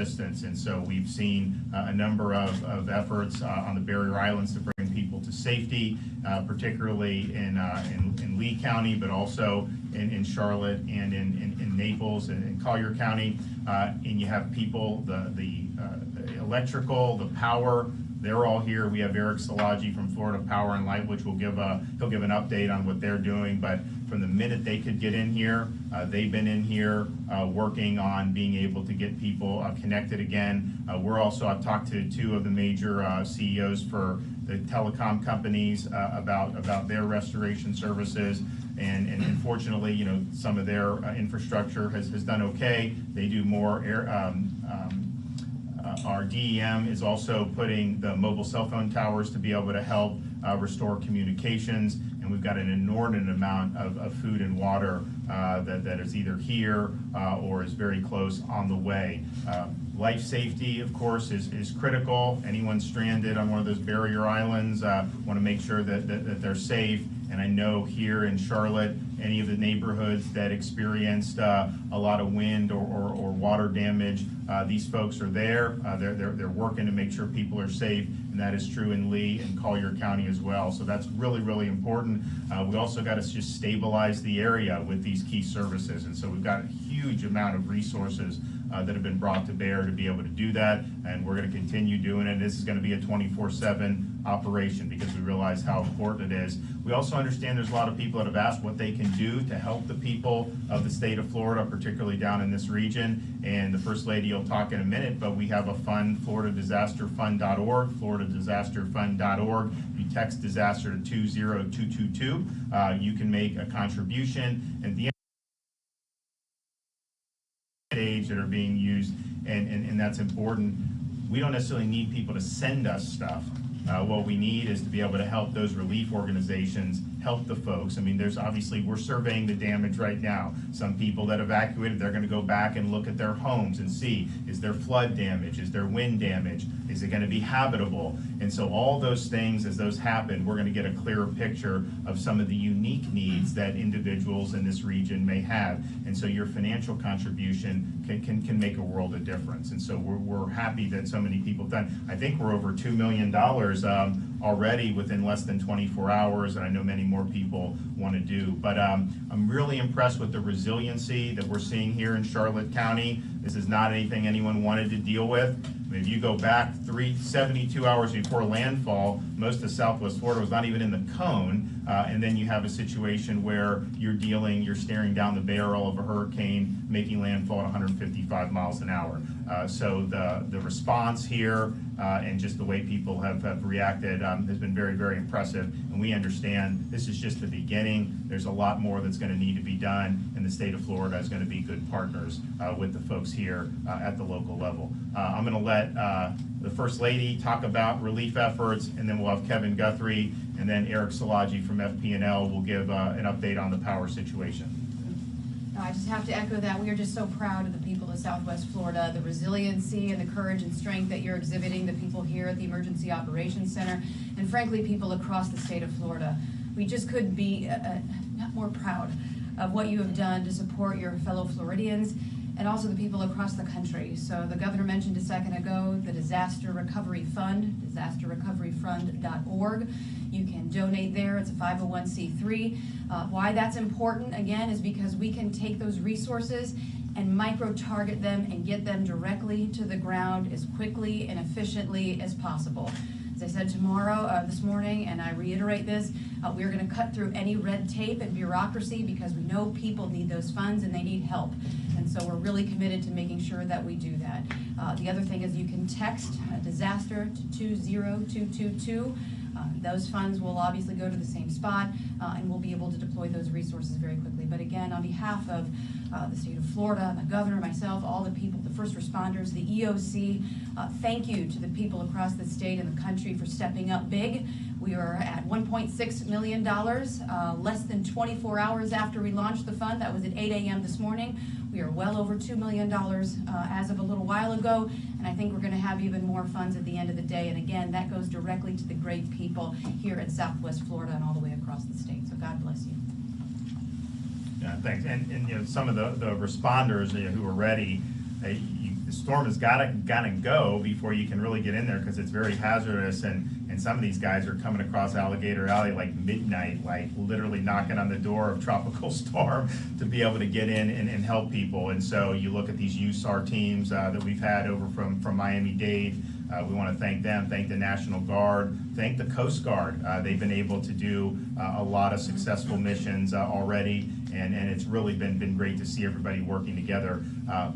assistance. And so we've seen a number of efforts on the barrier islands to bring people to safety, particularly in Lee County, but also in Charlotte and in Naples and in Collier County. And you have people, the electrical, the power, they're all here. We have Eric Szilagyi from Florida Power and Light, which he'll give an update on what they're doing. But from the minute they could get in here, they've been in here working on being able to get people connected again. I've talked to two of the major CEOs for the telecom companies about their restoration services. And unfortunately, you know, some of their infrastructure has done okay. They do more our DEM is also putting the mobile cell phone towers to be able to help restore communications, and we've got an inordinate amount of food and water that is either here or is very close on the way. Life safety, of course, is critical. Anyone stranded on one of those barrier islands want to make sure that they're safe. And I know here in Charlotte, any of the neighborhoods that experienced a lot of wind or water damage, these folks are there. They're working to make sure people are safe, and that is true in Lee and Collier County as well. So that's really, really important. We also got to just stabilize the area with these key services, and so we've got a huge amount of resources that have been brought to bear to be able to do that, and we're going to continue doing it. This is going to be a 24/7 operation because we realize how important it is. We also understand there's a lot of people that have asked what they can do to help the people of the state of Florida, particularly down in this region, and the First Lady will talk in a minute, but we have a fund, FloridaDisasterFund.org, FloridaDisasterFund.org. You text disaster to 20222. You can make a contribution, and the age that are being used, and that's important. We don't necessarily need people to send us stuff. What we need is to be able to help those relief organizations help the folks. I mean, there's obviously, we're surveying the damage right now. Some people that evacuated, they're going to go back and look at their homes and see, is there flood damage? Is there wind damage? Is it going to be habitable? And so all those things, as those happen, we're going to get a clearer picture of some of the unique needs that individuals in this region may have. And so your financial contribution can make a world of difference. And so we're happy that so many people have done. I think we're over $2 million already within less than 24 hours, and I know many more people want to do. But I'm really impressed with the resiliency that we're seeing here in Charlotte County. This is not anything anyone wanted to deal with. I mean, if you go back 72 hours before landfall, most of Southwest Florida was not even in the cone, and then you have a situation where you're staring down the barrel of a hurricane making landfall at 155 miles an hour. So the response here and just the way people have reacted has been very, very impressive, and we understand this is just the beginning. There's a lot more that's going to need to be done, and the state of Florida is going to be good partners with the folks here at the local level. I'm going to let the First Lady talk about relief efforts, and then we'll have Kevin Guthrie, and then Eric Szilagyi from FP&L will give an update on the power situation. I just have to echo that. We are just so proud of the people of Southwest Florida, the resiliency and the courage and strength that you're exhibiting, the people here at the Emergency Operations Center, and frankly, people across the state of Florida. We just couldn't be not more proud of what you have done to support your fellow Floridians and also the people across the country. So the governor mentioned a second ago the Disaster Recovery Fund, disasterrecoveryfund.org. You can donate there. It's a 501c3. Why that's important, again, is because we can take those resources and micro-target them and get them directly to the ground as quickly and efficiently as possible. As I said this morning, and I reiterate this, we're going to cut through any red tape and bureaucracy because we know people need those funds and they need help. And so we're really committed to making sure that we do that. The other thing is you can text disaster to 20222. Those funds will obviously go to the same spot, and we'll be able to deploy those resources very quickly. But again, on behalf of the state of Florida, the governor, myself, all the people, the first responders, the EOC, thank you to the people across the state and the country for stepping up big. We are at $1.6 million, less than 24 hours after we launched the fund. That was at 8 a.m. this morning. We are well over $2 million as of a little while ago, and I think we're going to have even more funds at the end of the day. And again, that goes directly to the great people here in Southwest Florida and all the way across the state. So God bless you. Yeah, thanks. And you know, some of the responders who are ready, the storm has gotta go before you can really get in there, because it's very hazardous, and some of these guys are coming across Alligator Alley like midnight, like literally knocking on the door of tropical storm to be able to get in and help people. And so you look at these USAR teams that we've had over from Miami-Dade. We want to thank them, thank the National Guard, thank the Coast Guard. They've been able to do a lot of successful missions already, and it's really been great to see everybody working together.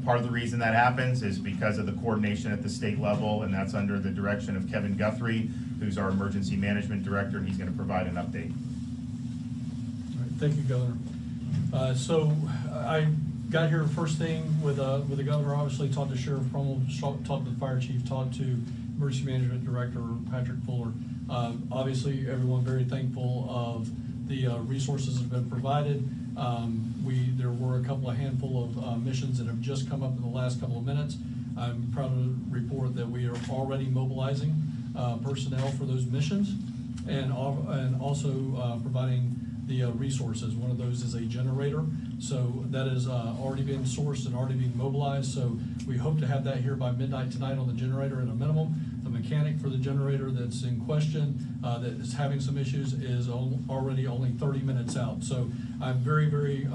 Part of the reason that happens is because of the coordination at the state level, and that's under the direction of Kevin Guthrie, who's our Emergency Management Director, and he's going to provide an update. All right, thank you, Governor. So I got here first thing with the governor, obviously talked to Sheriff Crummell, talked to the fire chief, talked to Emergency Management Director Patrick Fuller. Obviously, everyone very thankful of the resources that have been provided. There were a handful of missions that have just come up in the last couple of minutes. I'm proud to report that we are already mobilizing personnel for those missions, and also providing the resources. One of those is a generator, so that is already been sourced and already being mobilized. So we hope to have that here by midnight tonight on the generator at a minimum. The mechanic for the generator that's in question, that is having some issues, is already only 30 minutes out. So I'm very, very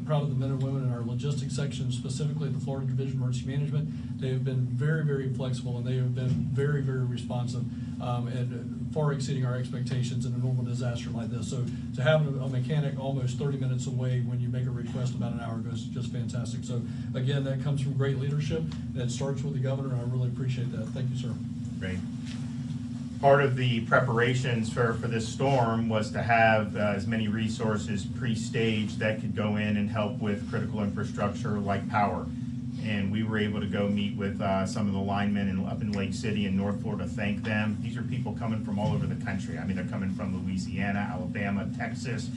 proud of the men and women in our logistics section, specifically the Florida Division of Emergency Management. They have been very, very flexible, and they have been very, very responsive, and far exceeding our expectations in a normal disaster like this. So to have a mechanic almost 30 minutes away when you make a request about an hour ago is just fantastic. So again, that comes from great leadership. That starts with the governor, and I really appreciate that. Thank you, sir. Great. Part of the preparations for this storm was to have as many resources pre-staged that could go in and help with critical infrastructure like power. And we were able to go meet with some of the linemen up in Lake City in North Florida, thank them. These are people coming from all over the country. I mean, they're coming from Louisiana, Alabama, Texas,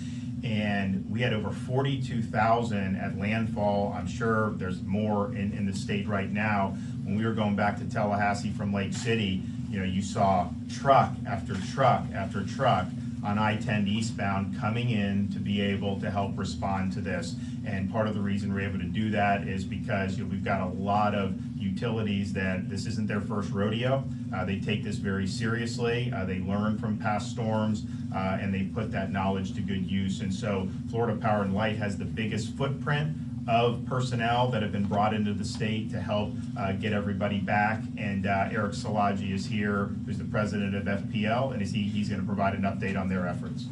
and we had over 42,000 at landfall. I'm sure there's more in the state right now. When we were going back to Tallahassee from Lake City, you know, you saw truck after truck after truck on I-10 eastbound coming in to be able to help respond to this. And part of the reason we're able to do that is because we've got a lot of utilities that this isn't their first rodeo. They take this very seriously. They learn from past storms, and they put that knowledge to good use. And so Florida Power and Light has the biggest footprint of personnel that have been brought into the state to help get everybody back. And Eric Szilagyi is here, who's the president of FPL, and he's going to provide an update on their efforts.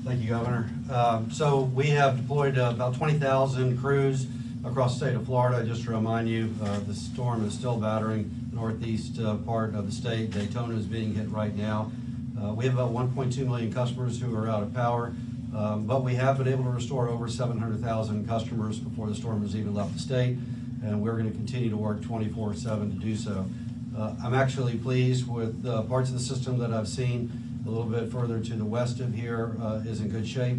Thank you, Governor. So we have deployed about 20,000 crews across the state of Florida. Just to remind you, the storm is still battering the northeast part of the state. Daytona is being hit right now. We have about 1.2 million customers who are out of power. But we have been able to restore over 700,000 customers before the storm has even left the state, and we're going to continue to work 24/7 to do so. I'm actually pleased with parts of the system that I've seen a little bit further to the west of here is in good shape.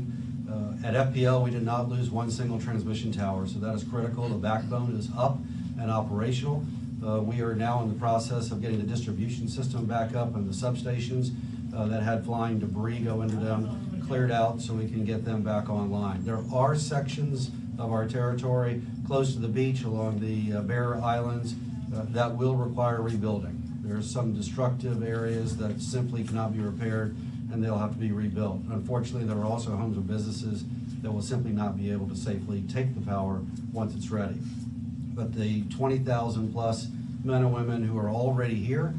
At FPL, we did not lose one single transmission tower, so that is critical. The backbone is up and operational. We are now in the process of getting the distribution system back up and the substations that had flying debris go into them cleared out so we can get them back online. There are sections of our territory close to the beach along the Bear Islands that will require rebuilding. There's some destructive areas that simply cannot be repaired, and they'll have to be rebuilt. Unfortunately, there are also homes and businesses that will simply not be able to safely take the power once it's ready. But the 20,000 plus men and women who are already here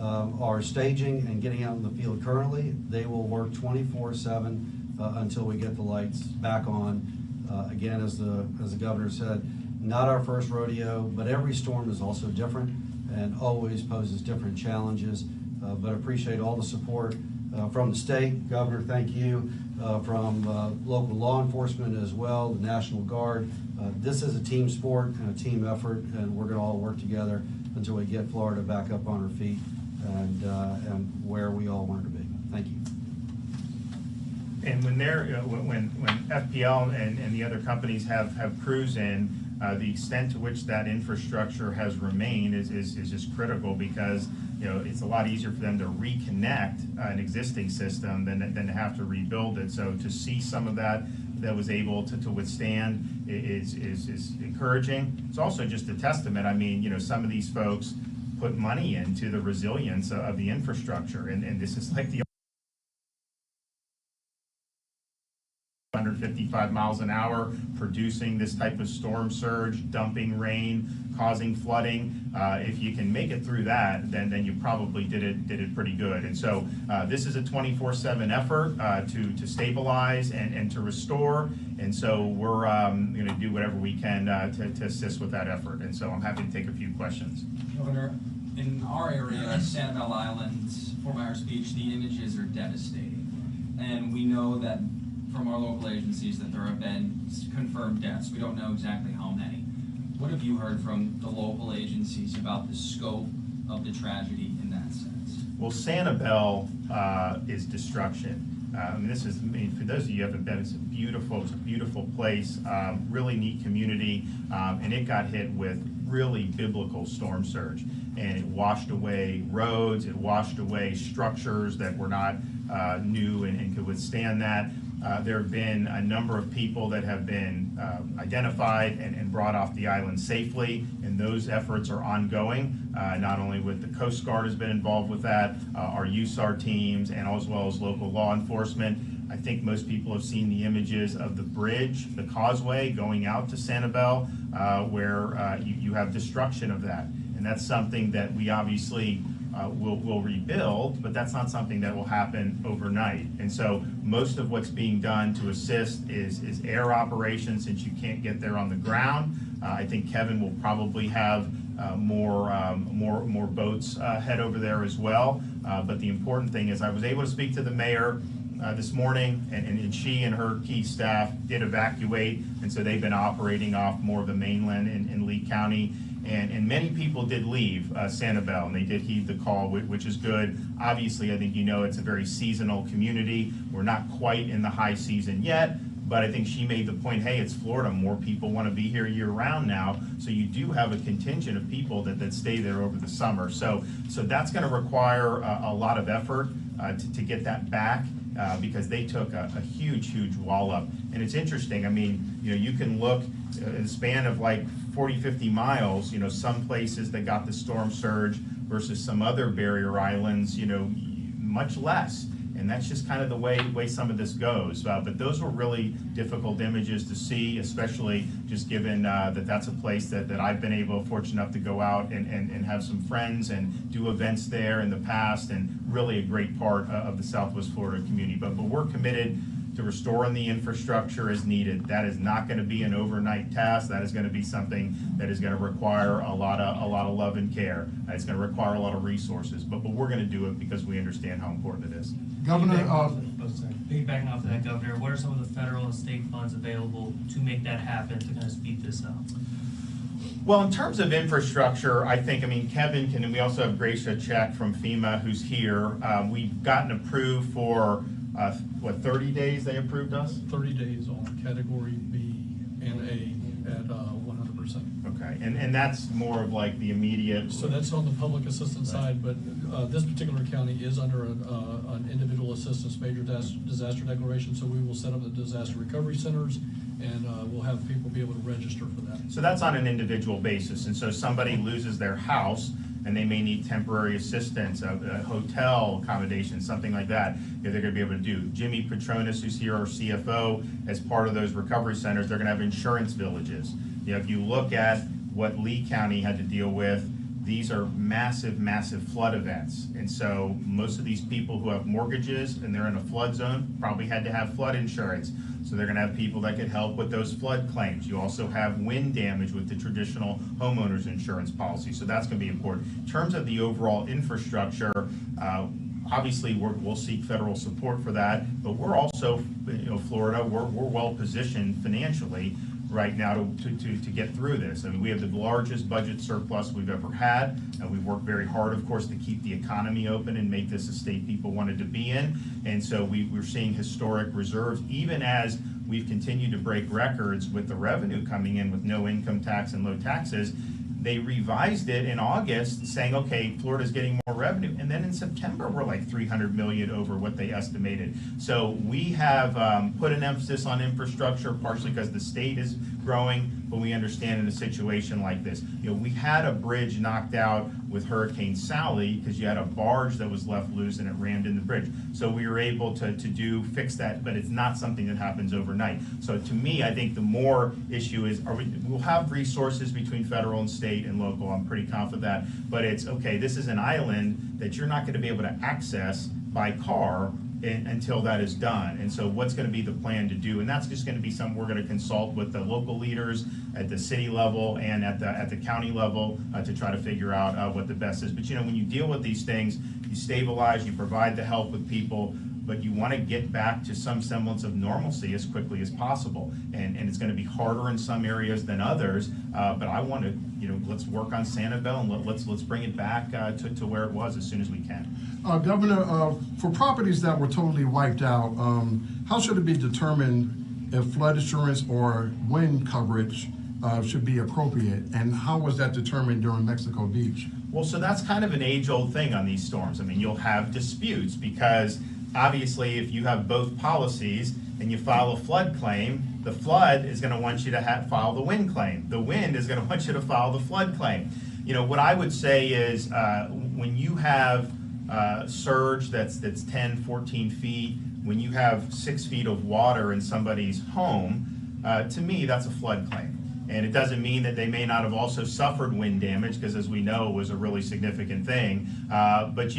are staging and getting out in the field currently. They will work 24/7 until we get the lights back on. Again, as the governor said, not our first rodeo, but every storm is also different and always poses different challenges. But appreciate all the support from the state. Governor, thank you. From local law enforcement as well, the National Guard. This is a team sport and a team effort, and we're going to all work together until we get Florida back up on her feet and where we all want her to be. Thank you. And when FPL and the other companies have crews in, the extent to which that infrastructure has remained is just critical, because it's a lot easier for them to reconnect an existing system than to have to rebuild it. So to see some of that that was able to withstand is encouraging. It's also just a testament. I mean, you know, some of these folks put money into the resilience of the infrastructure, and this is like the 155 miles an hour, producing this type of storm surge, dumping rain, causing flooding. If you can make it through that, then you probably did it pretty good. And so this is a 24/7 effort to stabilize and to restore. And so we're going to do whatever we can to assist with that effort. And so I'm happy to take a few questions. Governor, in our area, Sanibel Island, Fort Myers Beach, the images are devastating. And we know that from our local agencies that there have been confirmed deaths. We don't know exactly how many. What have you heard from the local agencies about the scope of the tragedy in that sense? Well, Sanibel is destruction. I mean, for those of you who haven't been, it's a beautiful place, really neat community, and it got hit with really biblical storm surge. And it washed away roads, it washed away structures that were not new and could withstand that. There have been a number of people that have been identified and brought off the island safely, and those efforts are ongoing. Not only with the Coast Guard has been involved with that, our USAR teams, and as well as local law enforcement. I think most people have seen the images of the bridge, the causeway going out to Sanibel, where you have destruction of that. And that's something that we obviously will rebuild, but that's not something that will happen overnight. And so most of what's being done to assist is air operations, since you can't get there on the ground. I think Kevin will probably have more boats head over there as well. But the important thing is I was able to speak to the mayor this morning, and she and her key staff did evacuate, and so they've been operating off more of the mainland in Lee County. And many people did leave Sanibel, and they did heed the call, which is good. Obviously, I think you know it's a very seasonal community. We're not quite in the high season yet, but I think she made the point, hey, it's Florida. More people want to be here year-round now, so you do have a contingent of people that stay there over the summer. So that's going to require a lot of effort to get that back. Because they took a huge wallop. And it's interesting, I mean, you know, you can look in the span of like 40-50 miles, you know, some places that got the storm surge versus some other barrier islands, you know, much less. And that's just kind of the way some of this goes. But those were really difficult images to see, especially just given that's a place that I've been fortunate enough to go out and have some friends and do events there in the past, and really a great part of the Southwest Florida community. But we're committed to restoring the infrastructure as needed. That is not going to be an overnight task. That is going to be something that is going to require a lot of love and care. It's going to require a lot of resources, but we're going to do it because we understand how important it is. Governor, piggybacking off of that, Governor, what are some of the federal and state funds available to make that happen, to kind of speed this up? Well, in terms of infrastructure, I think, I mean, Kevin can, and we also have Gracia Check from FEMA who's here. We've gotten approved for, 30 days they approved us? 30 days on category B and A at 100%. Okay, and that's more of like the immediate. So that's on the public assistance side, but this particular county is under an individual assistance major disaster declaration, so we will set up the disaster recovery centers, and we'll have people be able to register for that. So that's on an individual basis, and so somebody loses their house and they may need temporary assistance, a hotel accommodation, something like that, they're going to be able to do. Jimmy Petronis, who's here, our CFO, as part of those recovery centers, they're going to have insurance villages. You know, if you look at what Lee County had to deal with, these are massive flood events. And so most of these people who have mortgages and they're in a flood zone probably had to have flood insurance. So they're gonna have people that could help with those flood claims. You also have wind damage with the traditional homeowners insurance policy. So that's gonna be important. In terms of the overall infrastructure, obviously we'll seek federal support for that, but we're also, you know, Florida, we're well positioned financially right now to get through this. I mean, we have the largest budget surplus we've ever had, and we've worked very hard, of course, to keep the economy open and make this a state people wanted to be in. And so we're seeing historic reserves, even as we've continued to break records with the revenue coming in with no income tax and low taxes. They revised it in August, saying, okay, Florida's getting more revenue. And then in September, we're like 300 million over what they estimated. So we have put an emphasis on infrastructure, partially because the state is growing, but we understand in a situation like this. We had a bridge knocked out with Hurricane Sally because you had a barge that was left loose and it rammed in the bridge. So we were able to fix that, but it's not something that happens overnight. So to me, I think the more issue is, we'll have resources between federal and state and local, I'm pretty confident of that, but it's, okay, this is an island that you're not gonna be able to access by car until that is done. And so what's gonna be the plan to do? And that's just gonna be something we're gonna consult with the local leaders at the city level and at the county level to try to figure out what the best is. But when you deal with these things, you stabilize, you provide the help with people, but you want to get back to some semblance of normalcy as quickly as possible. And it's going to be harder in some areas than others, but I want to, let's work on Sanibel and let's bring it back to where it was as soon as we can. Governor, for properties that were totally wiped out, how should it be determined if flood insurance or wind coverage should be appropriate? And how was that determined during Mexico Beach? Well, so that's kind of an age-old thing on these storms. I mean, you'll have disputes because obviously, if you have both policies and you file a flood claim, the flood is going to want you to file the wind claim. The wind is going to want you to file the flood claim. What I would say is when you have surge that's 10, 14 feet, when you have 6 feet of water in somebody's home, to me, that's a flood claim. And it doesn't mean that they may not have also suffered wind damage, because as we know, it was a really significant thing. But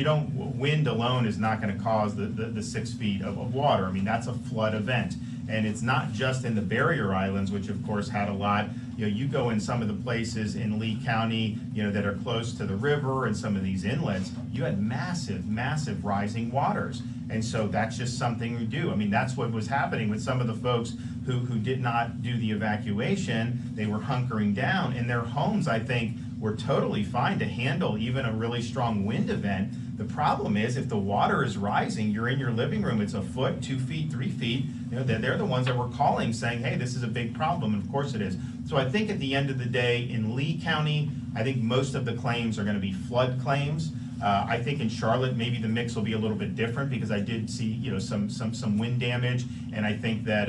wind alone is not going to cause the 6 feet of water. I mean, that's a flood event. And it's not just in the barrier islands, which of course had a lot. You go in some of the places in Lee County, that are close to the river and some of these inlets, you had massive, massive rising waters. And so that's just something we do. I mean, that's what was happening with some of the folks who did not do the evacuation. They were hunkering down, and their homes, I think, were totally fine to handle even a really strong wind event. The problem is, if the water is rising, you're in your living room, it's a foot, 2 feet, 3 feet, they're the ones that were calling saying, hey, this is a big problem, and of course it is. So I think at the end of the day, in Lee County, I think most of the claims are gonna be flood claims. I think in Charlotte, maybe the mix will be a little bit different, because I did see, some wind damage, and I think that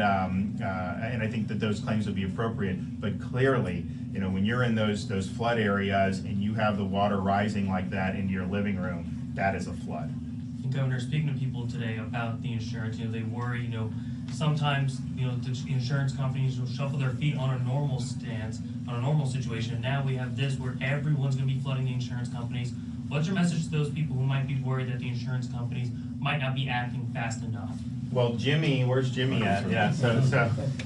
those claims would be appropriate. But clearly, when you're in those flood areas and you have the water rising like that into your living room, that is a flood. And Governor, speaking to people today about the insurance, they worry, sometimes, the insurance companies will shuffle their feet on a normal stance, on a normal situation. And now we have this where everyone's going to be flooding the insurance companies. What's your message to those people who might be worried that the insurance companies might not be acting fast enough? Well, Jimmy, where's Jimmy at? Yeah, so,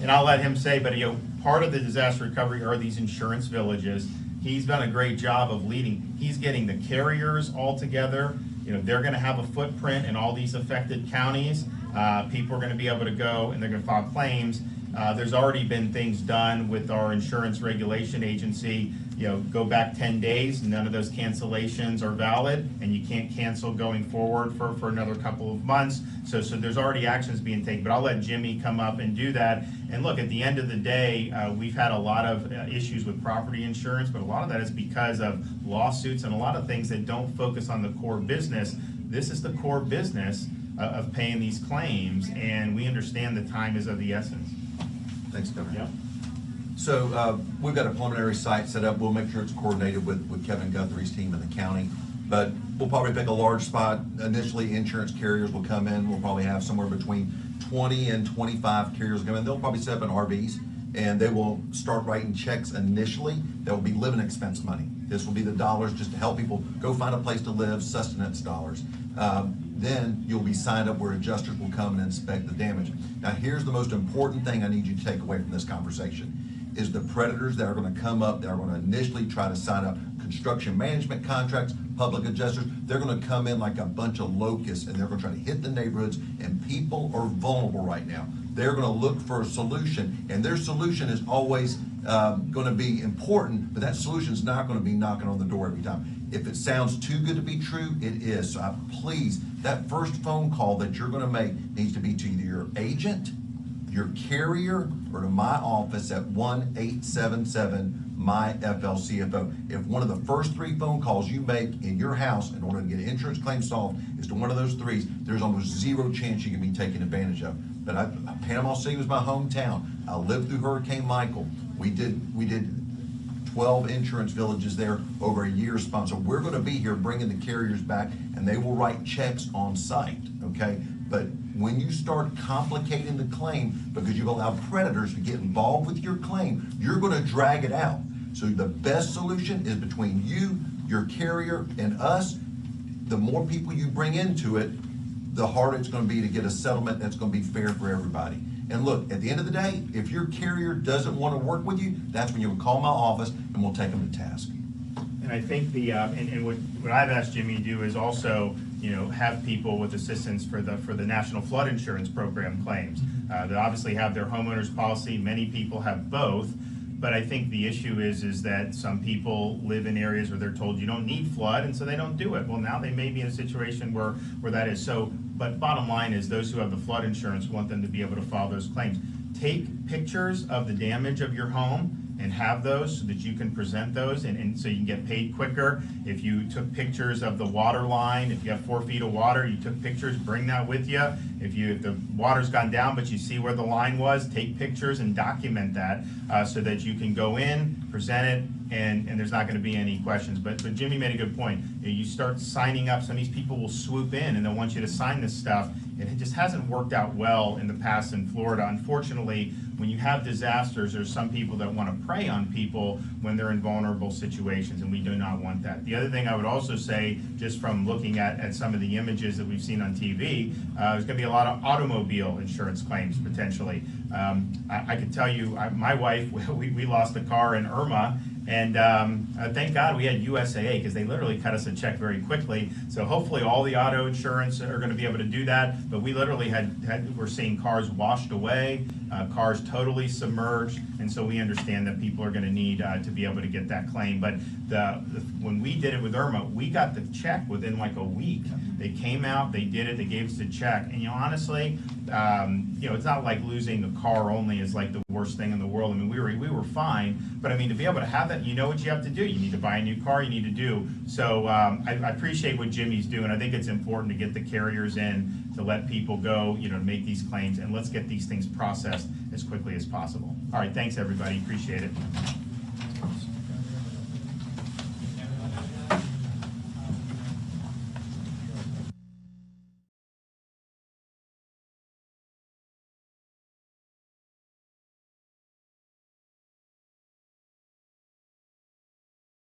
and I'll let him say, but part of the disaster recovery are these insurance villages. He's done a great job of leading. He's getting the carriers all together. They're going to have a footprint in all these affected counties. People are going to be able to go and they're going to file claims. There's already been things done with our insurance regulation agency. Go back 10 days, none of those cancellations are valid, and you can't cancel going forward for another couple of months. So there's already actions being taken, but I'll let Jimmy come up and do that. And look, at the end of the day, we've had a lot of issues with property insurance, but a lot of that is because of lawsuits and a lot of things that don't focus on the core business. This is the core business of paying these claims, and we understand the time is of the essence. Thanks, Governor. Yep. So we've got a preliminary site set up. We'll make sure it's coordinated with Kevin Guthrie's team in the county. But we'll probably pick a large spot. Initially, insurance carriers will come in. We'll probably have somewhere between 20 and 25 carriers come in. They'll probably set up in RVs, and they will start writing checks initially. That will be living expense money. This will be the dollars just to help people go find a place to live, sustenance dollars. Then you'll be signed up where adjusters will come and inspect the damage. Now, here's the most important thing I need you to take away from this conversation, is the predators that are going to come up, that are going to initially try to sign up construction management contracts, public adjusters. They're going to come in like a bunch of locusts, and they're going to try to hit the neighborhoods, and people are vulnerable right now. They're going to look for a solution, and their solution is always going to be important, but that solution is not going to be knocking on the door every time. If it sounds too good to be true, it is. So please, that first phone call that you're going to make needs to be to either your agent, your carrier, or to my office at 1-877 My FLCFO. If one of the first 3 phone calls you make in your house in order to get an insurance claim solved is to one of those 3s, there's almost zero chance you can be taken advantage of. But Panama City was my hometown. I lived through Hurricane Michael. We did 12 insurance villages there over a year span. So we're gonna be here bringing the carriers back, and they will write checks on site, okay? But when you start complicating the claim because you've allowed predators to get involved with your claim, you're gonna drag it out. So the best solution is between you, your carrier, and us. The more people you bring into it, the harder it's gonna be to get a settlement that's gonna be fair for everybody. And look, at the end of the day, if your carrier doesn't wanna work with you, that's when you'll call my office and we'll take them to task. And I think what I've asked Jimmy to do is also, have people with assistance for the National Flood Insurance Program claims. They obviously have their homeowners policy. Many people have both. But I think the issue is that some people live in areas where they're told you don't need flood, and so they don't do it. Well, now they may be in a situation where that is so. But bottom line is, those who have the flood insurance want them to be able to file those claims. Take pictures of the damage of your home and have those so that you can present those, and so you can get paid quicker. If you took pictures of the water line, if you have 4 feet of water, you took pictures, bring that with you. If the water's gone down but you see where the line was, take pictures and document that so that you can go in, present it, and there's not gonna be any questions. But Jimmy made a good point. You start signing up, some of these people will swoop in and they'll want you to sign this stuff. It just hasn't worked out well in the past in Florida. Unfortunately, when you have disasters, there's some people that want to prey on people when they're in vulnerable situations, and we do not want that. The other thing I would also say, just from looking at some of the images that we've seen on TV, there's going to be a lot of automobile insurance claims potentially. I can tell you, my wife, we lost a car in Irma, and thank God we had USAA, because they literally cut us a check very quickly. So hopefully all the auto insurance are going to be able to do that. But we literally we're seeing cars washed away, cars totally submerged, and so we understand that people are going to need to be able to get that claim. But when we did it with Irma, we got the check within like a week. They came out, they did it, they gave us the check, and honestly, it's not like losing a car only is like the worst thing in the world. I mean, we were fine, but I mean, to be able to have that, you know what you have to do. You need to buy a new car, you need to do. So I appreciate what Jimmy's doing. I think it's important to get the carriers in to let people go, to make these claims, and let's get these things processed as quickly as possible. All right, thanks everybody, appreciate it.